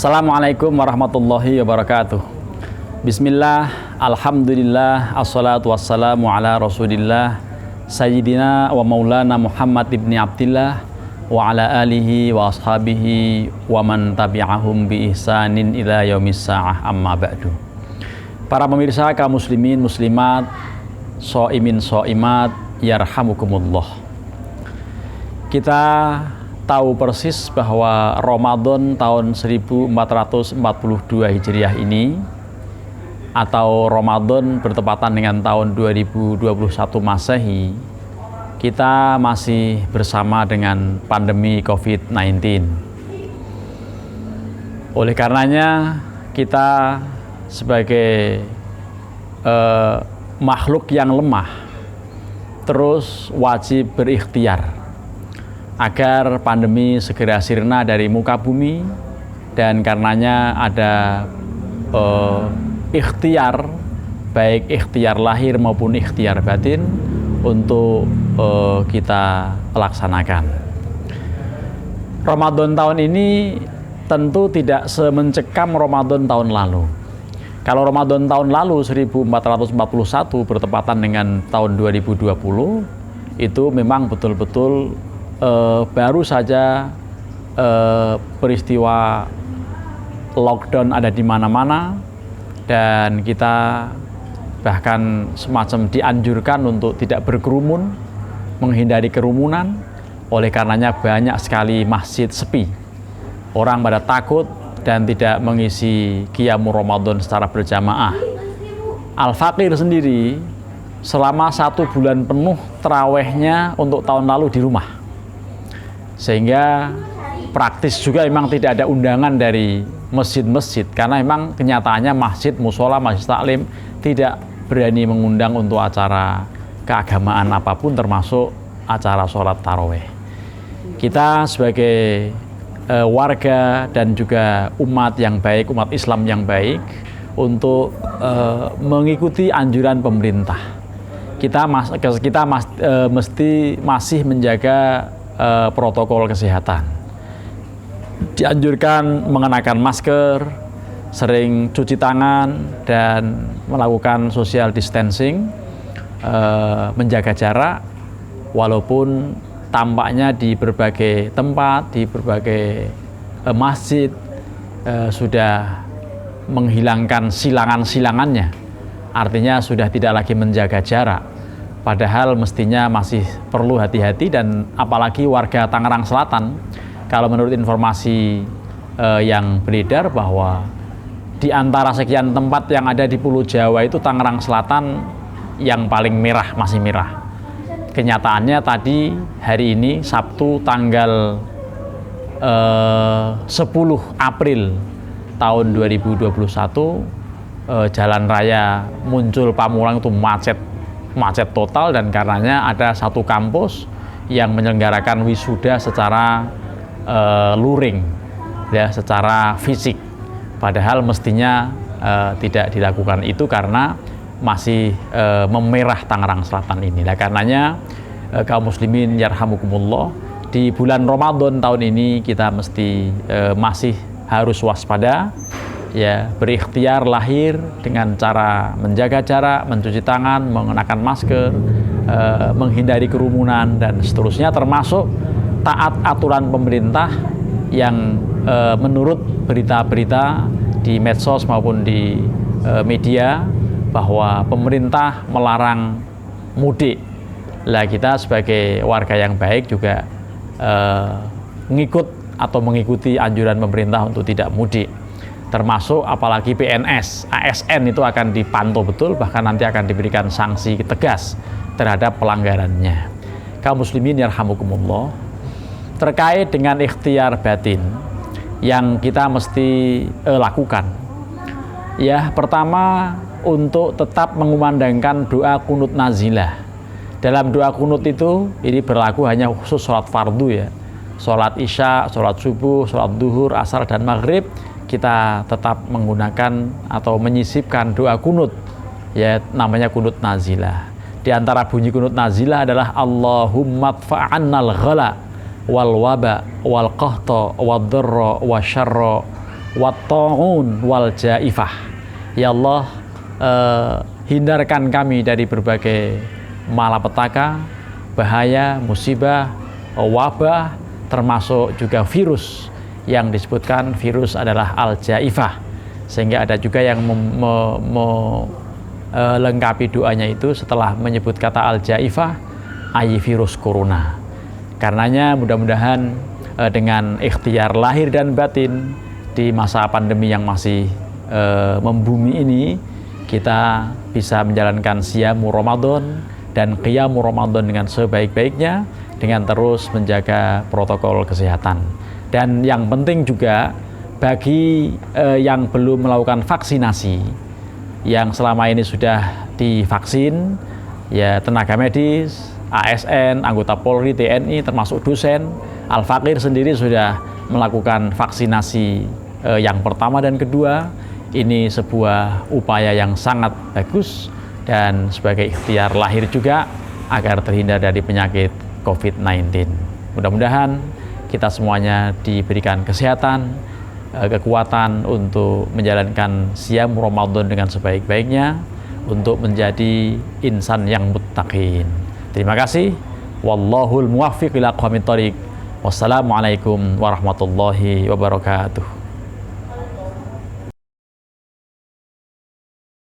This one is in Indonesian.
Assalamualaikum warahmatullahi wabarakatuh. Bismillah, alhamdulillah, assalatu wassalamu ala rasulillah Sayyidina wa maulana Muhammad ibni Abdillah wa ala alihi wa ashabihi wa man tabi'ahum bi ihsanin ila yaumis sa'ah, amma ba'du. Para pemirsa kaum muslimin muslimat, shoimin shoimat, yarhamukumullah. Kita tahu persis bahwa Ramadan tahun 1442 Hijriah ini atau Ramadan bertepatan dengan tahun 2021 Masehi, kita masih bersama dengan pandemi COVID-19. Oleh karenanya kita sebagai makhluk yang lemah terus wajib berikhtiar agar pandemi segera sirna dari muka bumi, dan karenanya ada ikhtiar, baik ikhtiar lahir maupun ikhtiar batin untuk kita laksanakan. Ramadan tahun ini tentu tidak semencekam Ramadan tahun lalu. Kalau Ramadan tahun lalu 1441 bertepatan dengan tahun 2020, itu memang betul-betul baru saja peristiwa lockdown ada di mana-mana, dan kita bahkan semacam dianjurkan untuk tidak berkerumun, menghindari kerumunan. Oleh karenanya banyak sekali masjid sepi, orang pada takut dan tidak mengisi qiyamul Ramadan secara berjamaah. Al-Faqir sendiri selama 1 bulan penuh terawihnya untuk tahun lalu di rumah, sehingga praktis juga memang tidak ada undangan dari masjid-masjid, karena memang kenyataannya masjid, musola, masjid taklim tidak berani mengundang untuk acara keagamaan apapun, termasuk acara sholat tarawih. Kita sebagai warga dan juga umat yang baik, umat Islam yang baik, untuk mengikuti anjuran pemerintah. Kita mesti masih menjaga protokol kesehatan. Dianjurkan mengenakan masker, sering cuci tangan, dan melakukan social distancing, menjaga jarak, walaupun tampaknya di berbagai tempat, di berbagai masjid sudah menghilangkan silangan-silangannya, artinya sudah tidak lagi menjaga jarak. Padahal mestinya masih perlu hati-hati, dan apalagi warga Tangerang Selatan, kalau menurut informasi yang beredar bahwa di antara sekian tempat yang ada di Pulau Jawa itu Tangerang Selatan yang paling merah, masih merah. Kenyataannya tadi hari ini Sabtu tanggal 10 April tahun 2021, jalan raya Muncul Pamulang itu macet total, dan karenanya ada satu kampus yang menyelenggarakan wisuda secara luring, ya, secara fisik. Padahal mestinya tidak dilakukan itu karena masih memerah Tangerang Selatan ini. Nah, karenanya kaum muslimin yarhamukumullah, di bulan Ramadan tahun ini kita mesti masih harus waspada, ya, berikhtiar lahir dengan cara menjaga jarak, mencuci tangan, mengenakan masker, menghindari kerumunan, dan seterusnya, termasuk taat aturan pemerintah yang menurut berita-berita di medsos maupun di media bahwa pemerintah melarang mudik. Lah, kita sebagai warga yang baik juga mengikuti anjuran pemerintah untuk tidak mudik, termasuk apalagi PNS, ASN itu akan dipantau betul, bahkan nanti akan diberikan sanksi tegas terhadap pelanggarannya. Kaum muslimin yarhamukumullah, terkait dengan ikhtiar batin yang kita mesti lakukan, ya, pertama untuk tetap mengumandangkan doa kunut nazilah. Dalam doa kunut itu, ini berlaku hanya khusus sholat fardu, ya, sholat isya, sholat subuh, sholat duhur, asar, dan maghrib, kita tetap menggunakan atau menyisipkan doa kunut, ya, namanya kunut nazilah. Di antara bunyi kunut nazilah adalah Allahumma dfa'annal ghala wal waba wal qahta wad dharra wasyarra wat-ta'un wal jaifah. Ya Allah, hindarkan kami dari berbagai malapetaka, bahaya, musibah, wabah, termasuk juga virus yang disebutkan virus adalah al-jaifah, sehingga ada juga yang lengkapi doanya itu setelah menyebut kata al-jaifah, ai virus corona. Karenanya mudah-mudahan dengan ikhtiar lahir dan batin di masa pandemi yang masih membumi ini, kita bisa menjalankan siamu Ramadan dan qiyamu Ramadan dengan sebaik-baiknya, dengan terus menjaga protokol kesehatan. Dan yang penting juga bagi yang belum melakukan vaksinasi, yang selama ini sudah divaksin, ya tenaga medis, ASN, anggota Polri, TNI, termasuk dosen, Al-Fakir sendiri sudah melakukan vaksinasi yang pertama dan kedua. Ini sebuah upaya yang sangat bagus dan sebagai ikhtiar lahir juga agar terhindar dari penyakit COVID-19. Mudah-mudahan kita semuanya diberikan kesehatan, kekuatan untuk menjalankan siam Ramadan dengan sebaik-baiknya, untuk menjadi insan yang muttaqin. Terima kasih. Wallahul muwaffiq ila aqwamit thoriq. Wassalamualaikum warahmatullahi wabarakatuh.